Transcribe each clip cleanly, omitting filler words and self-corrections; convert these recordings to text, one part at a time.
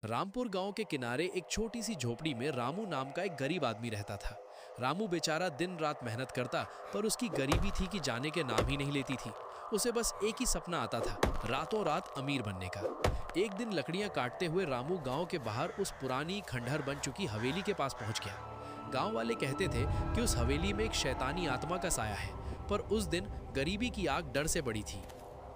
रामपुर गांव के किनारे एक छोटी सी झोपड़ी में रामू नाम का एक गरीब आदमी रहता था। रामू बेचारा दिन रात मेहनत करता, पर उसकी गरीबी थी कि जाने के नाम ही नहीं लेती थी। उसे बस एक ही सपना आता था, रातों रात अमीर बनने का। एक दिन लकड़ियां काटते हुए रामू गांव के बाहर उस पुरानी खंडहर बन चुकी हवेली के पास पहुंच गया। गांव वाले कहते थे कि उस हवेली में एक शैतानी आत्मा का साया है, पर उस दिन गरीबी की आग डर से बड़ी थी।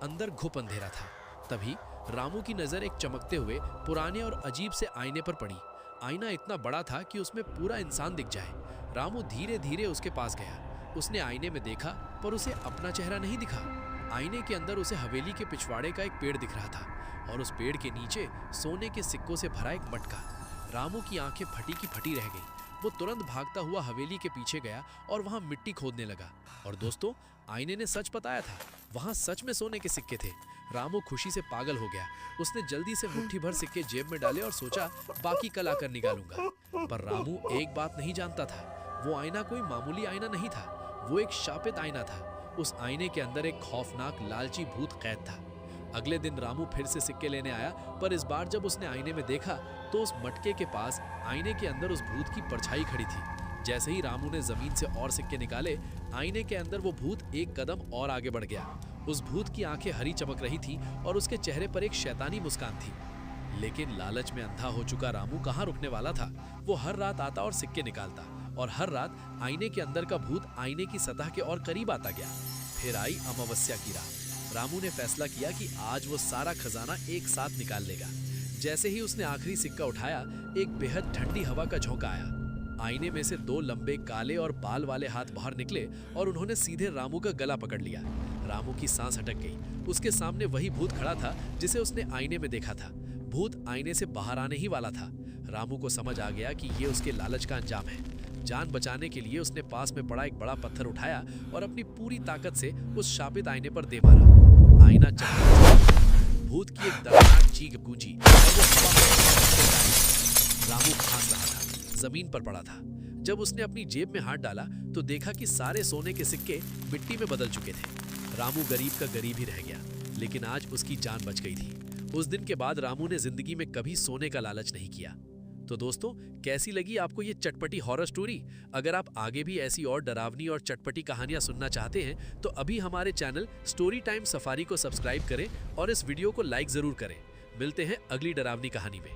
अंदर घुप अंधेरा था। तभी रामू की नजर एक चमकते हुए पुराने और अजीब से आईने पर पड़ी। आईना इतना बड़ा था कि उसमें पूरा इंसान दिख जाए। रामू धीरे धीरे उसके पास गया। उसने आईने में देखा, पर उसे अपना चेहरा नहीं दिखा। आईने के अंदर उसे हवेली के पिछवाड़े का एक पेड़ दिख रहा था, और उस पेड़ के नीचे सोने के सिक्कों से भरा एक मटका। रामू की आंखें फटी की फटी रह गई। वो तुरंत भागता हुआ हवेली के पीछे गया और वहां मिट्टी खोदने लगा। और दोस्तों, आईने ने सच बताया था, वहां सच में सोने के सिक्के थे। रामू खुशी से पागल हो गया। उसने जल्दी से मुट्ठी भर सिक्के जेब में डाले और सोचा, बाकी कल आकर निकालूंगा। पर रामू एक बात नहीं जानता था, वो आईना कोई मामूली आईना नहीं था, वो एक शापित आईना था। उस आईने के अंदर एक खौफनाक लालची भूत कैद था। अगले दिन रामू फिर से सिक्के लेने आया, पर इस बार जब उसने आईने में देखा तो उस मटके के पास आईने के अंदर उस भूत की परछाई खड़ी थी। जैसे ही रामू ने जमीन से और सिक्के निकाले, आईने के अंदर वो भूत एक कदम और आगे बढ़ गया। उस भूत की आंखें हरी चमक रही थी और उसके चेहरे पर एक शैतानी मुस्कान थी। लेकिन लालच में अंधा हो चुका रामू कहाँ रुकने वाला था। वो हर रात आता और सिक्के निकालता, और हर रात आईने के अंदर का भूत आईने की सतह के और करीब आता गया। फिर आई अमावस्या की रात। रामू ने फैसला किया कि आज वो सारा खजाना एक साथ निकाल लेगा। जैसे ही उसने आखिरी सिक्का उठाया, एक बेहद ठंडी हवा का झोंका आया। आईने में से दो लंबे काले और बाल वाले हाथ बाहर निकले और उन्होंने सीधे रामू का गला पकड़ लिया। रामू की सांस अटक गई। उसके सामने वही भूत खड़ा था जिसे उसने आईने में देखा था। भूत आईने से बाहर आने ही वाला था। रामू को समझ आ गया कि ये उसके लालच का अंजाम है। जान बचाने के लिए उसने पास में पड़ा एक बड़ा पत्थर उठाया और अपनी पूरी ताकत से उस शापित आईने पर दे मारा। आईना चकनाचूर। भूत की एक दर्दनाक चीख गूंजी और वो हवा में रामू फांस रहा था, जमीन पर पड़ा था। जब उसने अपनी जेब में हाथ डाला तो देखा कि सारे सोने के सिक्के मिट्टी में बदल चुके थे। रामू गरीब का गरीब ही रह गया, लेकिन आज उसकी जान बच गई थी। उस दिन के बाद रामू ने जिंदगी में कभी सोने का लालच नहीं किया। तो दोस्तों, कैसी लगी आपको ये चटपटी हॉरर स्टोरी? अगर आप आगे भी ऐसी और डरावनी और चटपटी कहानियां सुनना चाहते हैं तो अभी हमारे चैनल स्टोरी टाइम सफारी को सब्सक्राइब करें और इस वीडियो को लाइक जरूर करें। मिलते हैं अगली डरावनी कहानी में।